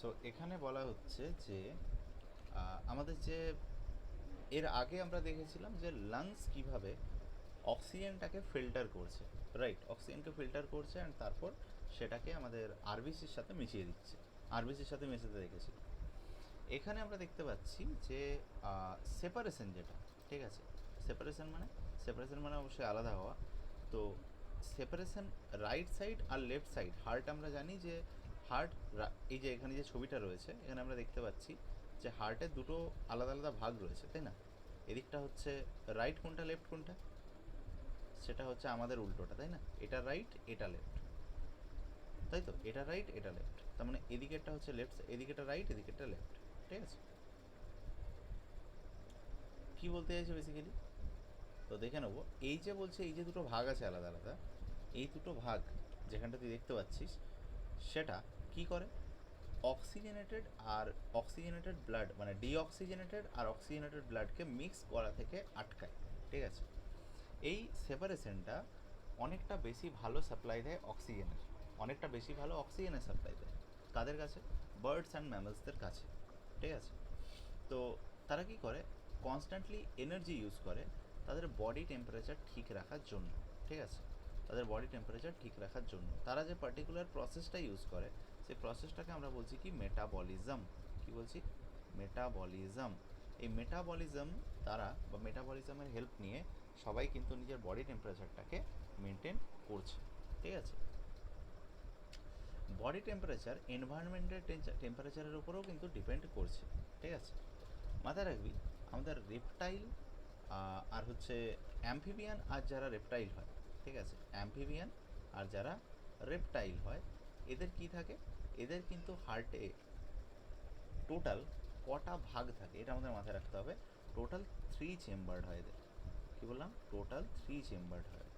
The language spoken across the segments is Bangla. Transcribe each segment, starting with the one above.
সো এখানে বলা হচ্ছে যে আমাদের যে এর আগে আমরা দেখেছিলাম যে লাংস কিভাবে অক্সিজেনটাকে ফিল্টার করছে, রাইট? অক্সিজেনকে ফিল্টার করছে অ্যান্ড তারপর সেটাকে আমাদের আরবিসির সাথে মিশিয়ে দিচ্ছে, আরবিসির সাথে মেশাতে দেখেছি। এখানে আমরা দেখতে পাচ্ছি যে সেপারেশন যেটা, ঠিক আছে, সেপারেশন মানে অবশ্যই আলাদা হওয়া। তো সেপারেশন রাইট সাইড আর লেফট সাইড, হার্ট আমরা জানি যে হার্ট, এই যে এখানে যে ছবিটা রয়েছে এখানে আমরা দেখতে পাচ্ছি যে হার্টের দুটো আলাদা আলাদা ভাগ রয়েছে, তাই না? এদিকটা হচ্ছে রাইট কোনটা, লেফট কোনটা, সেটা হচ্ছে আমাদের উল্টোটা, তাই না? এটা রাইট, এটা লেফট, তাই তো? এটা রাইট, এটা লেফট, তার মানে এদিকেরটা হচ্ছে লেফট, এদিকেটা রাইট, এদিকেরটা লেফট, ঠিক আছে? কি বলতে চাইছে বেসিক্যালি? তো দেখে নেবো, এই যে বলছে এই যে দুটো ভাগ আছে আলাদা আলাদা, এই দুটো ভাগ যেখানটা তুই দেখতে পাচ্ছিস সেটা কি করে, অক্সিজেনেটেড আর অক্সিজেনেটেড ব্লাড মানে ডিঅক্সিজেনেটেড আর অক্সিজেনেটেড ব্লাডকে মিক্স করা থেকে আটকায়, ঠিক আছে? এই সেপারেশনটা অনেকটা বেশি ভালো সাপ্লাই দেয় অক্সিজেনের, অনেকটা বেশি ভালো অক্সিজেনের সাপ্লাই দেয় কাদের কাছে? বার্ডস অ্যান্ড ম্যামলসদের কাছে, ঠিক আছে? তো তারা কি করে, কনস্ট্যান্টলি এনার্জি ইউজ করে তাদের বডি টেম্পারেচার ঠিক রাখার জন্য, ঠিক আছে? তাদের বডি টেম্পারেচার ঠিক রাখার জন্য তারা যে পার্টিকুলার প্রসেসটা ইউজ করে সেই প্রসেসটাকে আমরা বলছি কি, মেটাবলিজম। কি বলছি? মেটাবলিজম। এই মেটাবলিজম তারা বা মেটাবলিজমের হেল্প নিয়ে সবাই কিন্তু নিজের বডি টেম্পারেচারটাকে মেনটেন করছে, ঠিক আছে? বডি টেম্পারেচার এনভায়রনমেন্টের টেম্পারেচারের উপরেও কিন্তু ডিপেন্ড করছে, ঠিক আছে? মাথায় রাখবি, আমাদের রেপটাইল আর হচ্ছে অ্যাম্ফিবিয়ান, আর যারা রেপটাইল হয়, ঠিক আছে, অ্যাম্ফিবিয়ান আর যারা রেপটাইল হয়, এদের কি থাকে, এদের কিন্তু হার্টে টোটাল কটা ভাগ থাকে এটা আমাদের মাথায় রাখতে হবে। টোটাল 3 চেম্বার্ড হয় এদের। কী বললাম? টোটাল 3 চেম্বার্ড হয়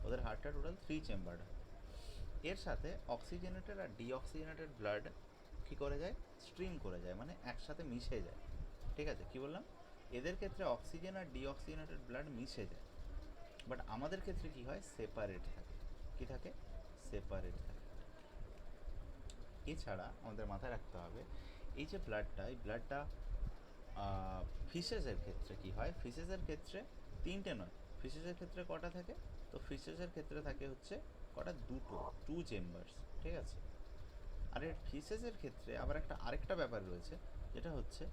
ওদের হার্টটা, টোটাল 3 চেম্বার্ড হয়। এর সাথে অক্সিজেনেটেড আর ডিঅক্সিজেনেটেড ব্লাড কী করে যায়, স্ট্রিম করে যায়, মানে একসাথে মিশে যায়, ঠিক আছে? কি বললাম? এদের ক্ষেত্রে অক্সিজেন আর ডিঅক্সিজেনেটেড ব্লাড মিশে যায়, বাট আমাদের ক্ষেত্রে কি হয়, সেপারেট থাকে। কি থাকে? সেপারেট থাকে। এছাড়া আমাদের মাথায় রাখতে হবে, এই যে ব্লাডটা, এই ব্লাডটা ফিশেসের ক্ষেত্রে কি হয়, ফিশেসের ক্ষেত্রে 3টে নয়, ফিশেসের ক্ষেত্রে কটা থাকে? তো ফিশেসের ক্ষেত্রে থাকে হচ্ছে কটা, দুটো, 2 চেম্বার্স, ঠিক আছে? আর এর ফিশেসের ক্ষেত্রে আবার আরেকটা ব্যাপার রয়েছে, যেটা হচ্ছে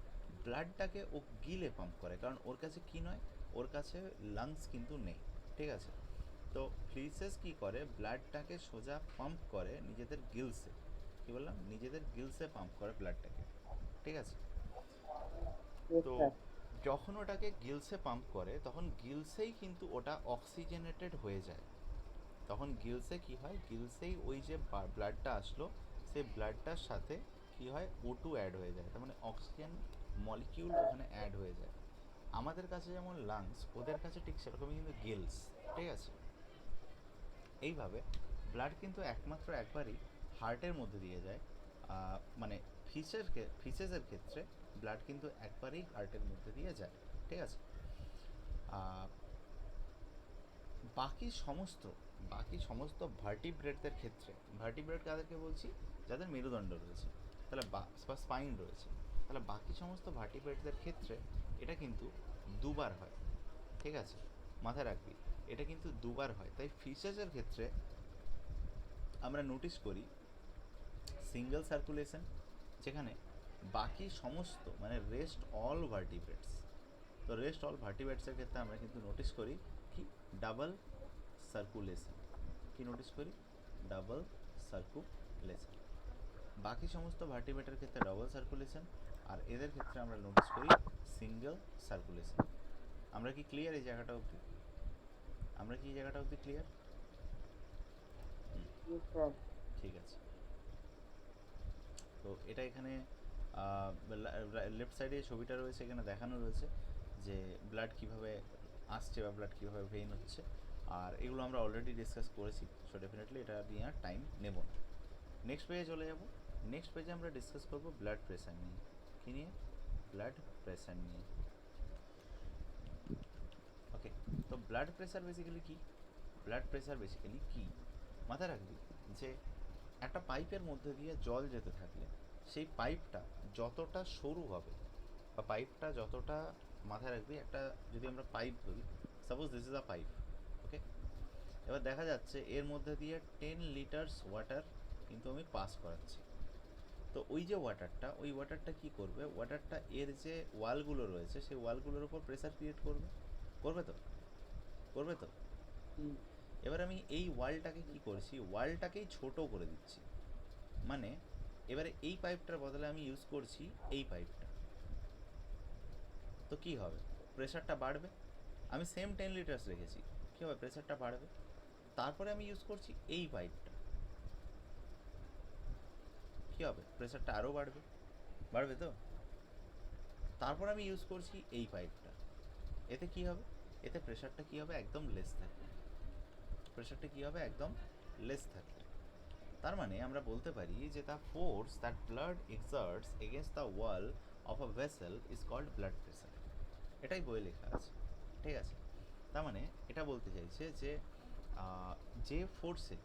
ব্লাডটাকে ও গিলে পাম্প করে, কারণ ওর কাছে কি নয়, ওর কাছে লাংস কিন্তু নেই, ঠিক আছে? তো ফিশেস কি করে, ব্লাডটাকে সোজা পাম্প করে নিজেদের গিলসে। কি বললাম? নিজেদের গিলসে পাম্প করে ব্লাডটাকে, ঠিক আছে? Yes, তো sir. যখন ওটাকে গিলসে পাম্প করে তখন গিলসেই কিন্তু ওটা অক্সিজেনেটেড হয়ে যায়। তখন গিলসে কি হয়, গিলসেই ওই যে ব্লাডটা আসলো সেই ব্লাডটার সাথে কি হয়, O2 অ্যাড হয়ে যায়, তার মানে অক্সিজেন মলিকিউল ওখানে অ্যাড হয়ে যায়। আমাদের কাছে যেমন লাংস, ওদের কাছে ঠিক সেরকমই কিন্তু গিলস, ঠিক আছে? এইভাবে ব্লাড কিন্তু একমাত্র একবারই হার্টের মধ্যে দিয়ে যায়, মানে ফিশেসের ক্ষেত্রে ব্লাড কিন্তু একবারই হার্টের মধ্যে দিয়ে যায়, ঠিক আছে? আহ, বাকি সমস্ত বাকি সমস্ত ভার্টিব্রেটদের ক্ষেত্রে, ভার্টিব্রেট কাদেরকে বলছি, যাদের মেরুদণ্ড রয়েছে, তাহলে বা স্পাইন রয়েছে, তাহলে বাকি সমস্ত ভার্টিব্রেটদের ক্ষেত্রে এটা কিন্তু দুবার হয়, ঠিক আছে? মাথায় রাখবি, এটা কিন্তু দুবার হয়। তাই ফিশেসের ক্ষেত্রে আমরা নোটিস করি সিঙ্গেল সার্কুলেশন, যেখানে বাকি সমস্ত মানে রেস্ট অল ভার্টিব্রেটস, তো রেস্ট অল ভার্টিব্রেটসের ক্ষেত্রে আমরা কিন্তু নোটিস করি কি, ডাবল সার্কুলেশন। কি নোটিস করি? Double circulation. বাকি সমস্ত ভার্টিব্রেটের ক্ষেত্রে ডাবল সার্কুলেশন, আর এদের ক্ষেত্রে আমরা নোটিস করি সিঙ্গেল সার্কুলেশন। আমরা কি ক্লিয়ার এই জায়গাটা অবধি? আমরা কি এই জায়গাটা অবধি ক্লিয়ার? Yes, sir. ঠিক আছে। তো এটা এখানে লেফট সাইডে ছবিটা রয়েছে, এখানে দেখানো রয়েছে যে ব্লাড কীভাবে আসছে বা ব্লাড কীভাবে ভেইন হচ্ছে, আর এগুলো আমরা অলরেডি ডিসকাস করেছি, সো ডেফিনেটলি এটা নিয়ে আর টাইম নেব না। নেক্সট পেজে চলে যাব। নেক্সট পেজে আমরা ডিসকাস করব ব্লাড প্রেশার নিয়ে। কী নিয়ে? ব্লাড প্রেশার নিয়ে। ওকে, তো ব্লাড প্রেশার বেসিক্যালি কী? ব্লাড প্রেশার বেসিক্যালি কী, মাথায় রাখবি যে একটা পাইপের মধ্যে দিয়ে জল যেতে থাকলে সেই পাইপটা যতটা সরু হবে বা পাইপটা যতটা, মাথায় রাখবি একটা, যদি আমরা পাইপ ধরি, suppose this is a pipe, okay, এবার দেখা যাচ্ছে এর মধ্যে দিয়ে 10 লিটার্স ওয়াটার কিন্তু আমি পাস করাচ্ছি। তো ওই যে ওয়াটারটা, ওই ওয়াটারটা কী করবে, ওয়াটারটা এর যে ওয়ালগুলো রয়েছে সেই ওয়ালগুলোর উপর প্রেসার ক্রিয়েট করবে, করবে তো, করবে তো। হুম, এবার আমি এই ওয়ালটাকে কি করছি, ওয়ালটাকেই ছোট করে দিচ্ছি, মানে এবারে এই পাইপটার বদলে আমি ইউজ করছি এই পাইপটা, তো কী হবে, প্রেসারটা বাড়বে। আমি সেম 10 লিটার্স রেখেছি, কী হবে, প্রেসারটা বাড়বে। তারপরে আমি ইউজ করছি এই পাইপটা, কী হবে, প্রেসারটা আরও বাড়বে, বাড়বে তো। তারপর আমি ইউজ করছি এই পাইপটা, এতে কি হবে, এতে প্রেসারটা কী হবে, একদম লেস থাকবে, প্রেসারটা কী হবে, একদম লেস থাকবে। তার মানে আমরা বলতে পারি যে the force that blood exerts against the wall of a vessel is called blood pressure. এটাই বইয়ে লেখা আছে, ঠিক আছে। তার মানে এটা বলতে চাইছে যে যে ফোর্সে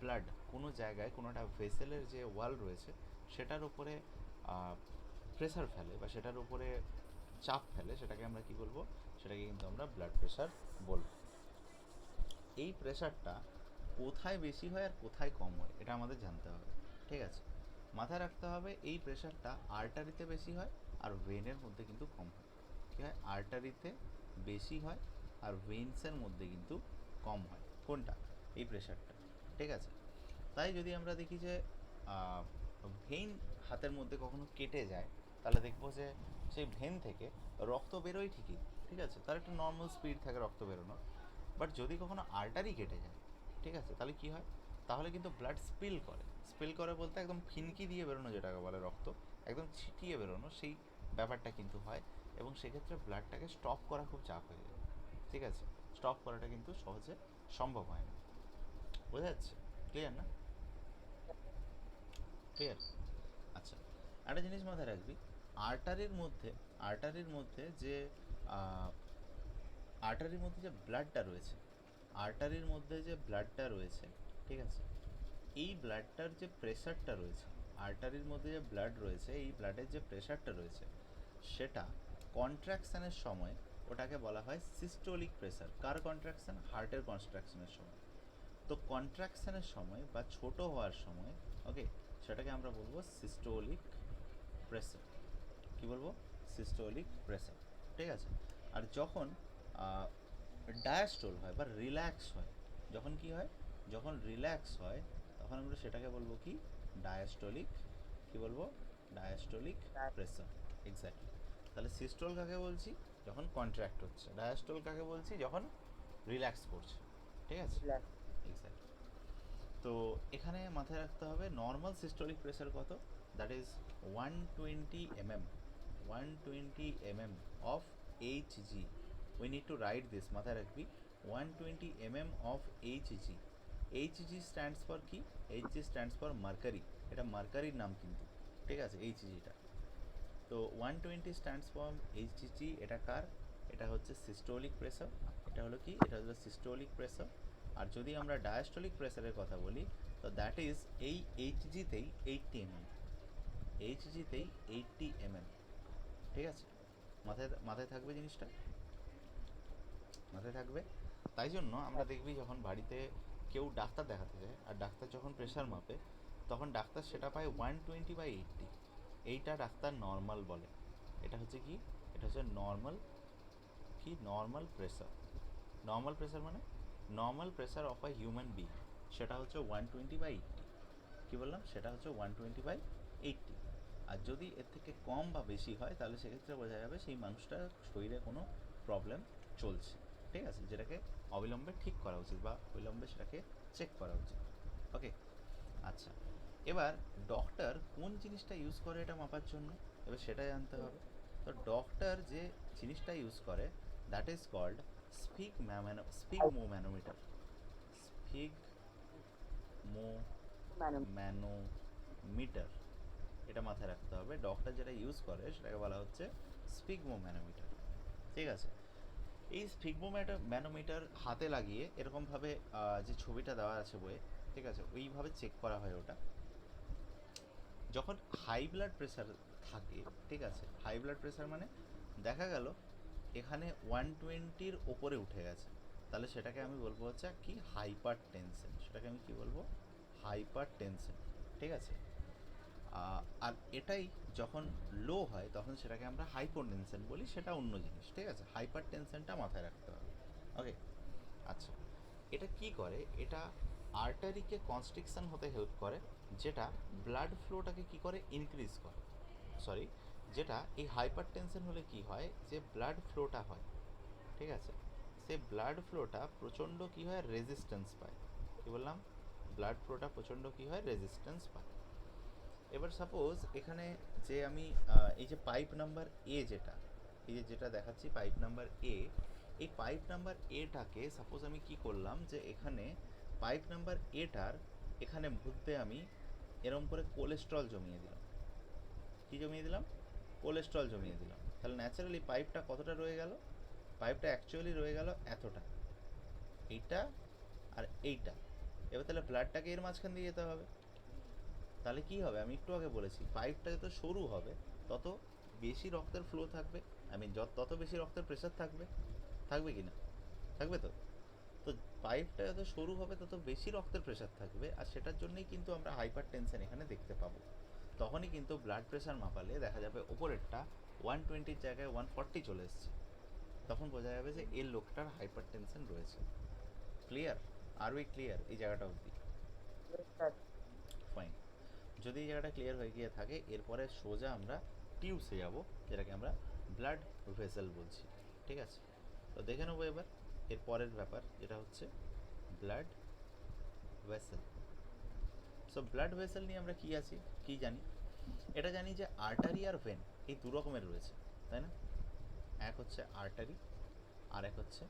ব্লাড কোনো জায়গায়, কোনো একটা ভেসেলের যে ওয়াল রয়েছে সেটার উপরে প্রেসার ফেলে বা সেটার উপরে চাপ ফেলে, সেটাকে আমরা কি বলবো, সেটাকে কিন্তু আমরা ব্লাড প্রেসার বলবো। এই প্রেসারটা কোথায় বেশি হয় আর কোথায় কম হয় এটা আমাদের জানতে হবে, ঠিক আছে। মাথায় রাখতে হবে এই প্রেসারটা আর্টারিতে বেশি হয় আর ভেনের মধ্যে কিন্তু কম হয়। কী হয়, আর্টারিতে বেশি হয় আর ভেন্সের মধ্যে কিন্তু কম হয়, কোনটা, এই প্রেসারটা, ঠিক আছে। তাই যদি আমরা দেখি যে ভেইন হাতের মধ্যে কখনো কেটে যায়, তাহলে দেখবো যে সেই ভেন থেকে রক্ত বেরোয় ঠিকই, ঠিক আছে, তার একটা নর্মাল স্পিড থাকে রক্ত বেরোনোর। বাট যদি কখনো আর্টারি কেটে যায়, ঠিক আছে, তাহলে কি হয়, তাহলে কিন্তু ব্লাড স্পিল করে। স্পিল করে বলতে একদম ফিনকি দিয়ে বেরোনো, যেটাকে বলে রক্ত একদম ছিটিয়ে বেরোনো, সেই ব্যাপারটা কিন্তু হয়। এবং সেক্ষেত্রে ব্লাডটাকে স্টপ করা খুব চাপ হয়ে যায়, ঠিক আছে, স্টপ করাটা কিন্তু সহজে সম্ভব হয় না। বোঝা যাচ্ছে, ক্লিয়ার না, ক্লিয়ার। আচ্ছা, একটা জিনিস মাথায় রাখবি, আর্টারির মধ্যে, আর্টারির মধ্যে যে আর্টারির মধ্যে যে ব্লাডটা রয়েছে, আর্টারির মধ্যে যে ব্লাডটা রয়েছে, ঠিক আছে, এই ব্লাডটার যে প্রেশারটা রয়েছে, আর্টারির মধ্যে যে ব্লাড রয়েছে, এই ব্লাডের যে প্রেশারটা রয়েছে, সেটা কন্ট্রাকশানের সময় ওটাকে বলা হয় সিস্টোলিক প্রেশার। কার কন্ট্রাকশান, হার্টের কন্ট্রাকশানের সময়। তো কন্ট্রাকশানের সময় বা ছোট হওয়ার সময়, ওকে, সেটাকে আমরা বলবো সিস্টোলিক প্রেশার। কী বলবো, সিস্টোলিক প্রেশার, ঠিক আছে। আর যখন ডায়াস্টোল হয় বা রিল্যাক্স হয়, যখন কি হয়, যখন রিল্যাক্স হয় তখন আমরা সেটাকে বলবো কি, ডায়াস্টোলিক, কি বলবো, ডায়াস্টোলিক প্রেশার, এক্স্যাক্টলি। তাহলে সিস্টোল কাকে বলছি, যখন কন্ট্র্যাক্ট হচ্ছে, ডায়াস্টোল কাকে বলছি, যখন রিল্যাক্স করছে, ঠিক আছে, relax. এক্স্যাক্টলি। তো এখানে মাথায় রাখতে হবে নর্মাল সিস্টোলিক প্রেশার কত, that is 120 mm, 120 mm of Hg. We need to write this, মাথায় রাখবি, 120 mm of Hg. Hg stands for কি, Hg stands for মার্কারি, এটা মার্কারির নাম কিন্তু, ঠিক আছে, Hgটা। তো 120 স্ট্যান্ডস ফর Hg, এটা কার, এটা হচ্ছে সিস্টোলিক প্রেসার, এটা হলো কি, এটা হলো সিস্টোলিক প্রেসার। আর যদি আমরা ডায়াস্টোলিক প্রেসারের কথা বলি, তো দ্যাট ইজ এই Hgতেই 80 mm, Hgতেই 80 mm, ঠিক আছে। মাথায় মাথায় থাকবে জিনিসটা, মাথায় থাকবে। তাই জন্য আমরা দেখবি যখন বাড়িতে কেউ ডাক্তার দেখাতে যায় আর ডাক্তার যখন প্রেশার মাপে, তখন ডাক্তার সেটা পায় 120/80, এইটা ডাক্তার নর্মাল বলে। এটা হচ্ছে কি, এটা হচ্ছে নর্মাল, কি, নর্মাল প্রেশার। নর্মাল প্রেশার মানে normal pressure of a human being, সেটা হচ্ছে 120/80। কী বললাম, সেটা হচ্ছে 120/80। আর যদি এর থেকে কম বা বেশি হয় তাহলে সেক্ষেত্রে বোঝা যাবে সেই মানুষটার শরীরে কোনো প্রবলেম চলছে, ঠিক আছে, যেটাকে অবিলম্বে ঠিক করা উচিত বা অবিলম্বে সেটাকে চেক করা উচিত, ওকে। আচ্ছা, এবার ডক্টর কোন জিনিসটা ইউজ করে এটা মাপার জন্য, এবার সেটা জানতে হবে। তো ডক্টর যে জিনিসটা ইউজ করে, that is called sphygmomanometer, Madam. Sphygmomanometer, এটা মাথায় রাখতে হবে। ডক্টর যেটা ইউজ করে সেটাকে বলা হচ্ছে স্ফিগমোম্যানোমিটার, ঠিক আছে। এই স্ফিগমোম্যানোমিটার হাতে লাগিয়ে এরকমভাবে যে ছবিটা দেওয়া আছে বইয়ে, ঠিক আছে, ওইভাবে চেক করা হয় ওটা। যখন হাই ব্লাড প্রেশার থাকে, ঠিক আছে, হাই ব্লাড প্রেশার মানে দেখা গেল এখানে 120-র ওপরে উঠে গেছে, তাহলে সেটাকে আমি বলবো হচ্ছে কি হাইপার টেনশন, সেটাকে আমি কি বলবো হাইপার টেনশন, ঠিক আছে। আর এটাই যখন লো হয় তখন সেটাকে আমরা হাইপোটেনশন বলি, সেটা অন্য জিনিস, ঠিক আছে। হাইপার টেনশনটা মাথায় রাখতে হবে, ওকে। আচ্ছা, এটা কি করে, এটা আর্টারিকে কনস্ট্রিকশন হতে হেল্প করে, যেটা ব্লাড ফ্লোটাকে কি করে ইনক্রিজ করে, সরি, যেটা এই হাইপার টেনশন হলে কি হয় যে ব্লাড ফ্লোটা হয়, ঠিক আছে, সেই ব্লাড ফ্লোটা প্রচণ্ড কি হয় রেজিস্ট্যান্স পায়, কি বললাম, ব্লাড ফ্লোটা প্রচণ্ড কি হয় রেজিস্ট্যান্স পায়। এবার সাপোজ এখানে যে আমি এই যে পাইপ নাম্বার এ, যেটা এই যে যেটা দেখাচ্ছি পাইপ নাম্বার এ, এই পাইপ নাম্বার এটাকে সাপোজ আমি কি করলাম যে এখানে পাইপ নাম্বার এটার এখানে মধ্যে আমি এরম করে কোলেস্ট্রল জমিয়ে দিলাম, কি জমিয়ে দিলাম, কোলেস্ট্রল জমিয়ে দিলাম, তাহলে ন্যাচারালি পাইপটা কতটা রয়ে গেল, পাইপটা অ্যাকচুয়ালি রয়ে গেল এতটা, এইটা আর এইটা। এবার তাহলে ব্লাডটাকে এর মাঝখান দিয়ে যেতে হবে, তাহলে কি হবে, আমি একটু আগে বলেছি পাইপটা যত সরু হবে তত বেশি রক্তের ফ্লো থাকবে, তত বেশি রক্তের প্রেশার থাকবে, থাকবে কি না, থাকবে তো। তো পাইপটা যত সরু হবে তত বেশি রক্তের প্রেশার থাকবে, আর সেটার জন্যই কিন্তু আমরা হাইপার টেনশন এখানে দেখতে পাবো। তখনই কিন্তু ব্লাড প্রেশার মাপালে দেখা যাবে ওপরেরটা 120-র জায়গায় 140 চলে এসছে, তখন বোঝা যাবে যে এই লোকটার হাইপার টেনশন রয়েছে। ক্লিয়ার, আর উই ক্লিয়ার এই জায়গাটা অবধি? Yes, sir. ফাইন। যদি এই জায়গাটা ক্লিয়ার হয়ে গিয়ে থাকে, এরপরে সোজা আমরা টিউবসে যাব, যেটাকে আমরা ব্লাড ভেসেল বলছি, ঠিক আছে। তো দেখে নেবো এবার এর পরের ব্যাপার, যেটা হচ্ছে blood vessel. So blood vessel নিয়ে আমরা কি আছি, কি জানি, এটা জানি যে আর্টারি আর ভেন এই দু রকমের রয়েছে, তাই না। এক হচ্ছে আর্টারি আর এক হচ্ছে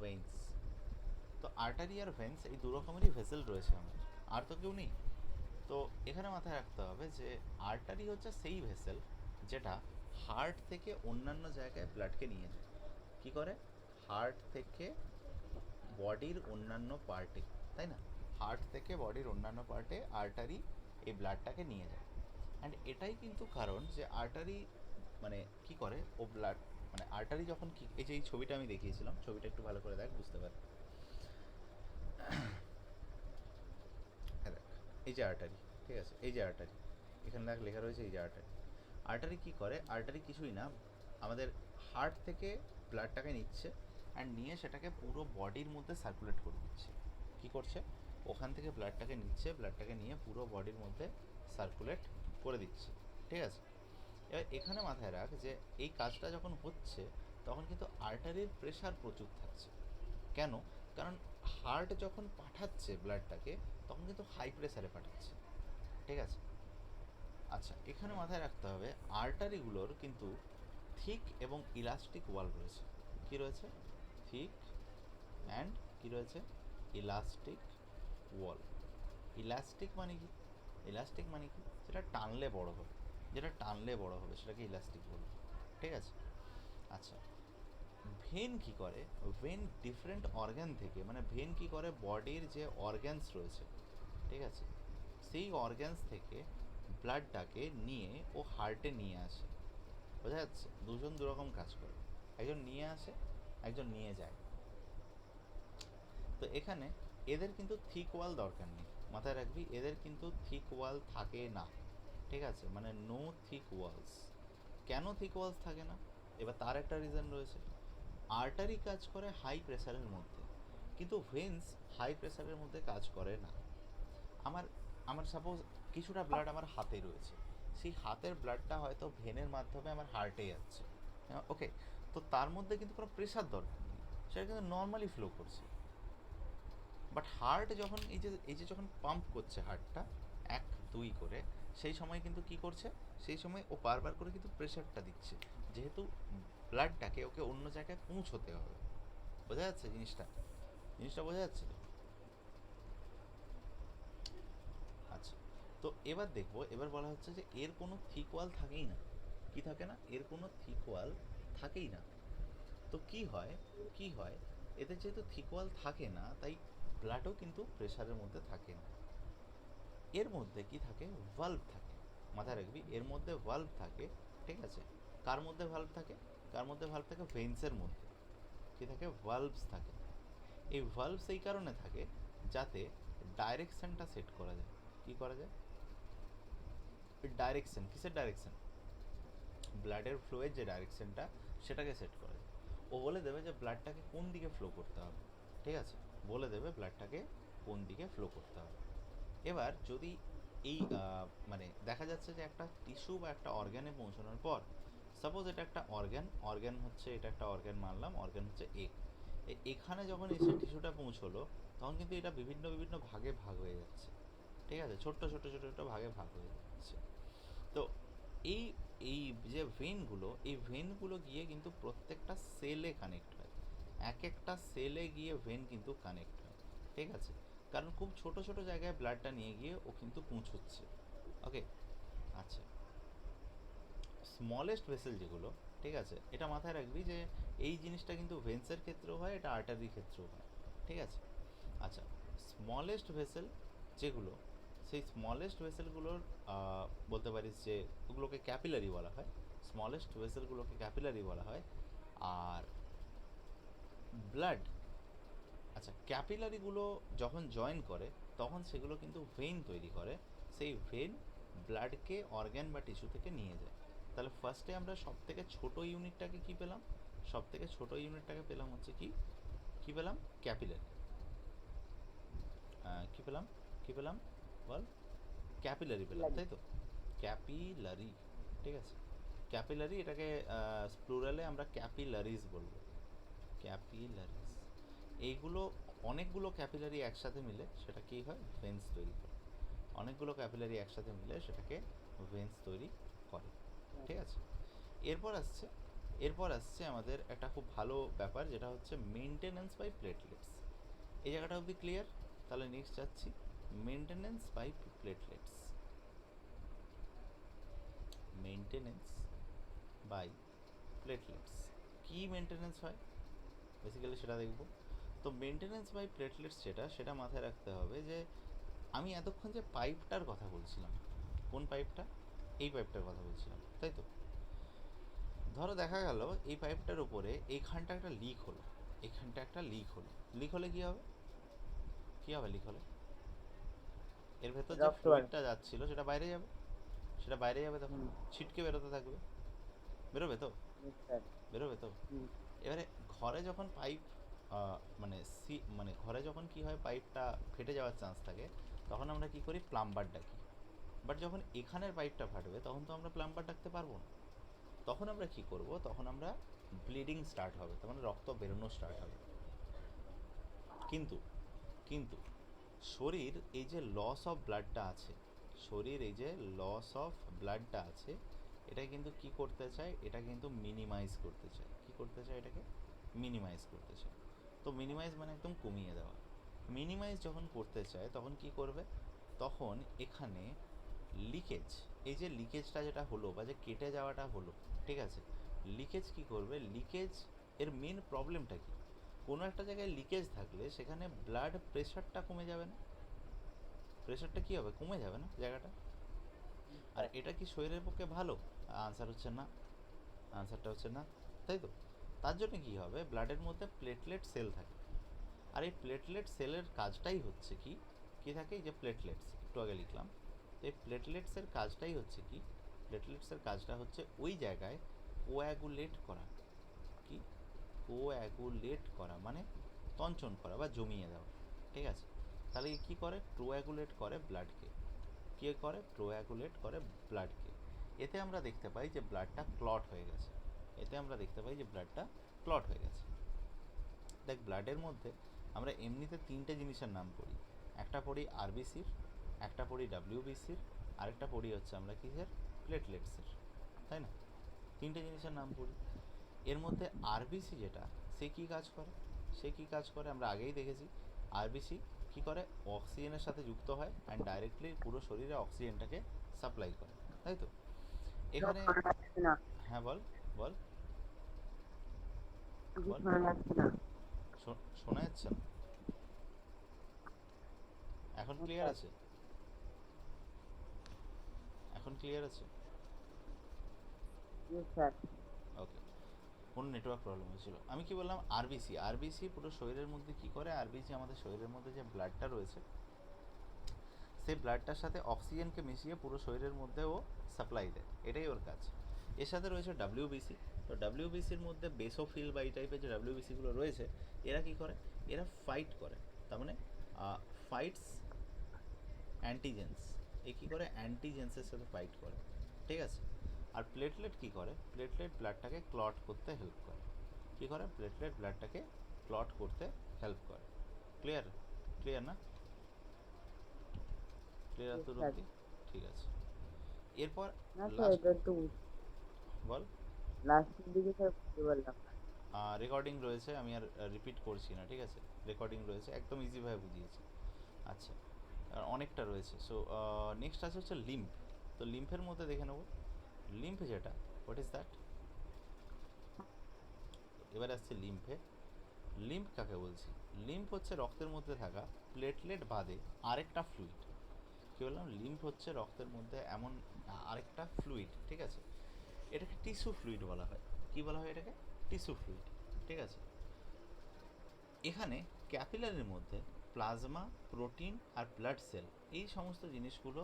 ভেন্স। তো আর্টারি আর ভেন্স এই দু রকমেরই ভেসেল রয়েছে আমাদের, আর তো কেউ নেই। তো এখানে মাথায় রাখতে হবে যে আর্টারি হচ্ছে সেই ভেসেল যেটা হার্ট থেকে অন্যান্য জায়গায় ব্লাডকে নিয়ে যায়, কী করে, হার্ট থেকে বডির অন্যান্য পার্টে, তাই না, হার্ট থেকে বডির অন্যান্য পার্টে আর্টারি এই ব্লাডটাকে নিয়ে যায়। অ্যান্ড এটাই কিন্তু কারণ যে আর্টারি মানে কি করে, ও ব্লাড মানে আর্টারি যখন কি, এই যে এই ছবিটা আমি দেখিয়েছিলাম, ছবিটা একটু ভালো করে দেখ, বুঝতে পার, দেখ এই যে আর্টারি, ঠিক আছে, এই যে আর্টারি, এখানে দেখ লেখা রয়েছে এই যে আর্টারি। আর্টারি কী করে, আর্টারি কিছুই না, আমাদের হার্ট থেকে ব্লাডটাকে নিচ্ছে অ্যান্ড নিয়ে সেটাকে পুরো বডির মধ্যে সার্কুলেট করে দিচ্ছে। কী করছে, ওখান থেকে ব্লাডটাকে নিচ্ছে, ব্লাডটাকে নিয়ে পুরো বডির মধ্যে সার্কুলেট করে দিচ্ছে, ঠিক আছে। এবার এখানে মাথায় রাখ যে এই কাজটা যখন হচ্ছে তখন কিন্তু আর্টারির প্রেশার প্রচুর থাকছে। কেন, কারণ হার্ট যখন পাঠাচ্ছে ব্লাডটাকে তখন কিন্তু হাই প্রেসারে পাঠাচ্ছে, ঠিক আছে। আচ্ছা, এখানে মাথায় রাখতে হবে আর্টারিগুলোর কিন্তু থিক এবং ইলাস্টিক ওয়াল রয়েছে, কি রয়েছে, থিক অ্যান্ড কি রয়েছে, ইলাস্টিক ওয়াল। ইলাস্টিক মানে কি, ইলাস্টিক মানে কি, সেটা টানলে বড় হবে, যেটা টানলে বড় হবে সেটাকে ইলাস্টিক বলবো, ঠিক আছে। আচ্ছা, ভেন কি করে, ভেন ডিফারেন্ট অর্গ্যান থেকে, মানে ভেন কি করে, বডির যে অর্গ্যানস রয়েছে, ঠিক আছে, সেই অর্গ্যানস থেকে ব্লাডটাকে নিয়ে ও হার্টে নিয়ে আসে, বোঝা যাচ্ছে, দুজন দুরকম কাজ করে, একজন নিয়ে আসে, একজন নিয়ে যায়। তো এখানে এদের কিন্তু থিক ওয়াল দরকার নেই, মাথায় রাখবি, এদের কিন্তু থিক ওয়াল থাকে না, ঠিক আছে, মানে নো থিক ওয়ালস। কেন থিক ওয়ালস থাকে না, এবার তার একটা রিজন রয়েছে। আর্টারি কাজ করে হাই প্রেসারের মধ্যে, কিন্তু ভেন্স হাই প্রেসারের মধ্যে কাজ করে না। আমার আমার সাপোজ কিছুটা ব্লাড আমার হাতে রয়েছে, সেই হাতের ব্লাডটা হয়তো ভেনের মাধ্যমে আমার হার্টে যাচ্ছে, ওকে, তো তার মধ্যে কিন্তু কোনো প্রেশার দরকার নেই, সেটা কিন্তু নর্মালি ফ্লো করছে। বাট হার্ট যখন এই যে যখন পাম্প করছে হার্টটা 1 2 করে, সেই সময় কিন্তু কি করছে, সেই সময় ও বারবার করে কিন্তু প্রেশারটা দিচ্ছে, যেহেতু ব্লাডটাকে ওকে অন্য জায়গায় পৌঁছতে হবে, বোঝা যাচ্ছে জিনিসটা, জিনিসটা বোঝা যাচ্ছে তো। আচ্ছা, তো এবার দেখবো, এবার বলা হচ্ছে যে এর কোনো থিক ওয়াল থাকেই না, কি থাকে না, এর কোনো থিক ওয়াল থাকেই না। তো কি হয়, কি হয়, এদের যেহেতু থিক ওয়াল থাকে না তাই ব্লাডও কিন্তু প্রেশারের মধ্যে থাকে না। এর মধ্যে কি থাকে, ভাল্ব থাকে, মাথায় রাখবি এর মধ্যে ভালভ থাকে, ঠিক আছে? কার মধ্যে ভালভ থাকে? কার মধ্যে ভালভ থাকে? ভেন্সের মধ্যে কি থাকে? ভালভস থাকে। এই ভালভস এই কারণে থাকে যাতে ডাইরেকশনটা সেট করা যায়। কি করা যায়? ডাইরেকশন, কিসের ডাইরেকশন? ব্লাডের ফ্লোয়ের যে ডাইরেকশনটা সেটাকে সেট করা যায়। ও বলে দেবে যে ব্লাডটাকে কোন দিকে ফ্লো করতে হবে, ঠিক আছে? বলে দেবে ব্লাডটাকে কোন দিকে ফ্লো করতে হবে। এবার যদি এই মানে দেখা যাচ্ছে যে একটা টিস্যু বা একটা অর্গ্যানে পৌঁছানোর পর, সাপোজ এটা একটা অর্গ্যান হচ্ছে, এটা একটা অর্গ্যান মানলাম, অর্গ্যান হচ্ছে এখানে যখন এসে টিস্যুটা পৌঁছলো তখন কিন্তু এটা বিভিন্ন বিভিন্ন ভাগে ভাগ হয়ে যাচ্ছে, ঠিক আছে? ছোট্ট ছোট ছোট ছোট ভাগে ভাগ হয়ে যাচ্ছে। তো এই এই যে ভেনগুলো, এই ভেনগুলো গিয়ে কিন্তু প্রত্যেকটা সেলে কানেক্ট হয়। এক একটা সেলে গিয়ে ভেন কিন্তু কানেক্ট হয়, ঠিক আছে? কারণ খুব ছোট ছোট জায়গায় ব্লাডটা নিয়ে গিয়ে ও কিন্তু পৌঁছচ্ছে। ওকে, আচ্ছা, স্মলেস্ট ভেসেল যেগুলো, ঠিক আছে, এটা মাথায় রাখবি যে এই জিনিসটা কিন্তু ভেন্সের ক্ষেত্রেও হয়, এটা আর্টারির ক্ষেত্রেও হয়, ঠিক আছে? আচ্ছা, স্মলেস্ট ভেসেল যেগুলো, সেই স্মলেস্ট ভেসেলগুলোর বলতে পারিস যে ওগুলোকে ক্যাপিলারি বলা হয়। স্মলেস্ট ভেসেলগুলোকে ক্যাপিলারি বলা হয়। আর ব্লাড, আচ্ছা, ক্যাপিলারিগুলো যখন জয়েন করে তখন সেগুলো কিন্তু ভেইন তৈরি করে। সেই ভেন ব্লাডকে অর্গ্যান বা টিস্যু থেকে নিয়ে যায়। তাহলে ফার্স্টে আমরা সব থেকে ছোটো ইউনিটটাকে কী পেলাম? সব থেকে ছোটো ইউনিটটাকে পেলাম হচ্ছে কি, কী পেলাম? ক্যাপিলারি। কী পেলাম? কী পেলাম বল? ক্যাপিলারি পেলাম, তাই তো? ক্যাপিলারি, ঠিক আছে? ক্যাপিলারি, এটাকে প্লুরালে আমরা ক্যাপিলারিজ বলবো, ক্যাপিলারিজ। এইগুলো অনেকগুলো ক্যাপিলারি একসাথে মিলে সেটা কী হয়? ভেন্স তৈরি করে। অনেকগুলো ক্যাপিলারি একসাথে মিলে সেটাকে ভেন্স তৈরি করে, ঠিক আছে? এরপর আসছে আমাদের একটা খুব ভালো ব্যাপার, যেটা হচ্ছে মেনটেনেন্স বাই প্লেটলেটস। এই জায়গাটা অবধি ক্লিয়ার? তাহলে নেক্সট যাচ্ছি, maintenance by platelets. Maintenance by platelets, কী মেনটেনেন্স হয় বেসিক্যালি সেটা দেখব। তো মেনটেনেন্স বাই প্লেটলেটস সেটা মাথায় রাখতে হবে যে আমি এতক্ষণ যে পাইপটার কথা বলছিলাম, কোন পাইপটা? এই পাইপটার কথা বলছিলাম, তাই তো? ধরো দেখা গেল এই পাইপটার উপরে এইখানটা একটা লিক হলো, এখানটা একটা লিক হলো। লিক হলে কী হবে? কী হবে লিক হলে? এর ভেতর যে রক্ত বার ফ্লুইডটা যাচ্ছিল সেটা বাইরে যাবে, সেটা বাইরে যাবে, তখন ছিটকে বেরোতে থাকবে, বেরোবে তো? নিশ্চয়। বেরোবে তো? এবারে ঘরে যখন পাইপ মানে ঘরে যখন কি হয়, পাইপটা ফেটে যাওয়ার চান্স থাকে, তখন আমরা কি করি? প্লাম্বার ডাকি। বাট যখন এখানের পাইপটা ফাটবে তখন তো আমরা প্লাম্বার ডাকতে পারবো না। তখন আমরা কি করব? তখন আমরা ব্লিডিং স্টার্ট হবে, তার মানে রক্ত বেরোনো স্টার্ট হবে। কিন্তু কিন্তু শরীর এই যে লস অফ ব্লাডটা আছে, শরীর এই যে লস অফ ব্লাডটা আছে, এটা কিন্তু কি করতে চায়? এটা কিন্তু মিনিমাইজ করতে চায়। কি করতে চায়? এটাকে মিনিমাইজ করতে চায়। তো মিনিমাইজ মানে একদম কমিয়ে দেওয়া। মিনিমাইজ যখন করতে চায় তখন কি করবে? তখন এখানে লিকেজ, এই যে লিকেজটা যেটা হলো বা যে কেটে যাওয়াটা হলো, ঠিক আছে, লিকেজ কি করবে? লিকেজ এর মেন প্রবলেমটা কি? কোনো একটা জায়গায় লিকেজ থাকলে সেখানে ব্লাড প্রেশারটা কমে যাবে না? প্রেশারটা কী হবে? কমে যাবে না জায়গাটা? আর এটা কি শরীরের পক্ষে ভালো? আনসার হচ্ছে না, আনসারটা হচ্ছে না, তাই তো? তার জন্য কী হবে? ব্লাডের মধ্যে প্লেটলেট সেল থাকে। আর এই প্লেটলেট সেলের কাজটাই হচ্ছে কি, কী থাকে? এই যে প্লেটলেটস একটু আগে লিখলাম, এই প্লেটলেটসের কাজটাই হচ্ছে কি, প্লেটলেটসের কাজটা হচ্ছে ওই জায়গায় কোঅ্যাগুলেট করা। কি? কোঅ্যাগুলেট করা মানে তঞ্চন করা বা জমিয়ে দেওয়া, ঠিক আছে? তাহলে কী করে? কোঅ্যাগুলেট করে ব্লাডকে। কী করে? কোঅ্যাগুলেট করে ব্লাডকে। এতে আমরা দেখতে পাই যে ব্লাডটা ক্লট হয়ে গেছে, এতে আমরা দেখতে পাই যে ব্লাডটা ক্লট হয়ে গেছে। দেখ, ব্লাডের মধ্যে আমরা এমনিতে তিনটে জিনিসের নাম পড়ি। একটা পড়ি আরবিসির, একটা পড়ি ডাব্লিউবিসির, আরেকটা পড়ি হচ্ছে আমরা কিসের? প্লেটলেটসের, তাই না? তিনটে জিনিসের নাম পড়ি। এর মধ্যে আরবিসি যেটা, সে কী কাজ করে? সে কী কাজ করে আমরা আগেই দেখেছি। আরবিসি কী করে? অক্সিজেনের সাথে যুক্ত হয় অ্যান্ড ডাইরেক্টলি পুরো শরীরে অক্সিজেনটাকে সাপ্লাই করে, তাই তো? এখানে না, হ্যাঁ বল, বল, কিছু বল। শোনা যাচ্ছে না। শোনা যাচ্ছে না? এখন ক্লিয়ার আছে? এখন এখন ক্লিয়ার আছে? Yes, sir. ওকে, কোনো নেটওয়ার্ক প্রবলেম হয়েছিল। আমি কি বললাম, আরবিসি। আরবিসি পুরো শরীরের মধ্যে কি করে, আরবিসি আমাদের শরীরের মধ্যে যে ব্লাডটা রয়েছে সেই ব্লাডটার সাথে অক্সিজেনকে মিশিয়ে পুরো শরীরের মধ্যে ও সাপ্লাই দেয়, এটাই ওর কাজ। এর সাথে রয়েছে ডাব্লিউবিসি। তো ডাব্লিউবিসির মধ্যে বেসোফিল বা এই টাইপের যে ডাব্লিউবিসিগুলো রয়েছে, এরা কি করে, এরা ফাইট করে, তার মানে ফাইটস অ্যান্টিজেন্স। এ কী করে, অ্যান্টিজেন্সের সাথে ফাইট করে, ঠিক আছে। আর প্লেটলেট কী করে, প্লেটলেট ব্লাডটাকে ক্লট করতে হেল্প করে। কী করে, প্লেটলেট ব্লাডটাকে ক্লট করতে হেল্প করে। ক্লিয়ার? ক্লিয়ার না? ক্লিয়ার Yes, তো sir. রুমকি? ঠিক আছে। এরপর না স্যার, লাস্ট, এটা একটু বল। লাস্টের দিকে স্যার বুঝতে পারলাম না। রেকর্ডিং রয়েছে, আমি আর রিপিট করছি না, ঠিক আছে। রেকর্ডিং রয়েছে, একদম ইজিভাবে বুঝিয়েছি। আচ্ছা, আর অনেকটা রয়েছে। সো নেক্সট আছে হচ্ছে লিম্ফ। তো লিম্ফের মধ্যে দেখে নেব, লিম্ফ যেটা, হোয়াট ইজ দ্যাট। এবার আসছে লিম্ফে। লিম্ফ কাকে বলছি, লিম্ফ হচ্ছে রক্তের মধ্যে থাকা প্লেটলেট বাদে আরেকটা ফ্লুইড। কী বললাম, লিম্ফ হচ্ছে রক্তের মধ্যে এমন আরেকটা ফ্লুইড, ঠিক আছে। এটাকে টিস্যু ফ্লুইড বলা হয়। কী বলা হয় এটাকে, টিস্যু ফ্লুইড, ঠিক আছে। এখানে ক্যাপিলারির মধ্যে প্লাজমা, প্রোটিন আর ব্লাড সেল, এই সমস্ত জিনিসগুলো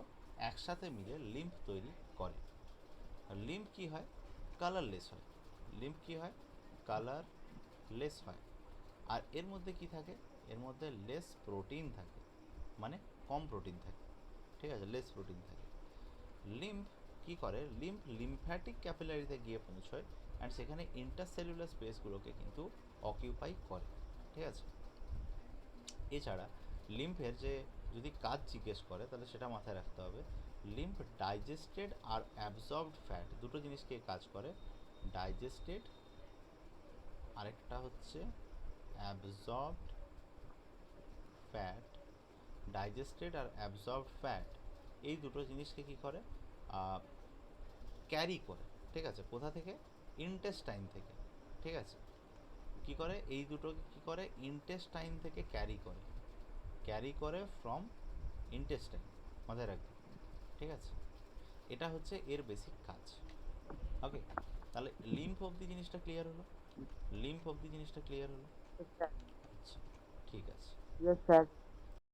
একসাথে মিলে লিম্ফ তৈরি করে। আর লিম্ফ কী হয়, কালারলেস হয়। লিম্ফ কী হয়, কালারলেস হয়। আর এর মধ্যে কি থাকে, এর মধ্যে লেস প্রোটিন থাকে, মানে কম প্রোটিন থাকে, ঠিক আছে, লেস প্রোটিন থাকে। লিম্ফ কী করে, লিম্ফ লিম্ফ্যাটিক ক্যাপিলারিতে গিয়ে পৌঁছয় অ্যান্ড সেখানে ইন্টারসেলুলার স্পেসগুলোকে কিন্তু অকিউপাই করে, ঠিক আছে। এছাড়া লিম্ফের যে যদি কাজ জিজ্ঞেস করে তাহলে সেটা মাথায় রাখতে হবে, লিম্ফ ডাইজেস্টেড আর অ্যাবজর্বড ফ্যাট দুটো জিনিসকে কাজ করে। ডাইজেস্টেড, আরেকটা হচ্ছে অ্যাবজর্বড ফ্যাট। ডাইজেস্টেড আর অ্যাবজর্বড ফ্যাট, এই দুটো জিনিসকে কী করে, ক্যারি করে, ঠিক আছে। কোথা থেকে, ইন্টেস্টাইন থেকে, ঠিক আছে। কী করে, এই দুটোকে কী করে, ইন্টেস্টাইন থেকে ক্যারি করে, ক্যারি করে ফ্রম ইন্টেস্টাইন, মাথায় রাখবে, ঠিক আছে। এটা হচ্ছে এর বেসিক কাজ। ওকে, তাহলে লিম্ফ অবধি জিনিসটা ক্লিয়ার হলো, লিম্ফ অবধি জিনিসটা ক্লিয়ার হলো। Yes, sir. আচ্ছা, ঠিক আছে। Yes, sir.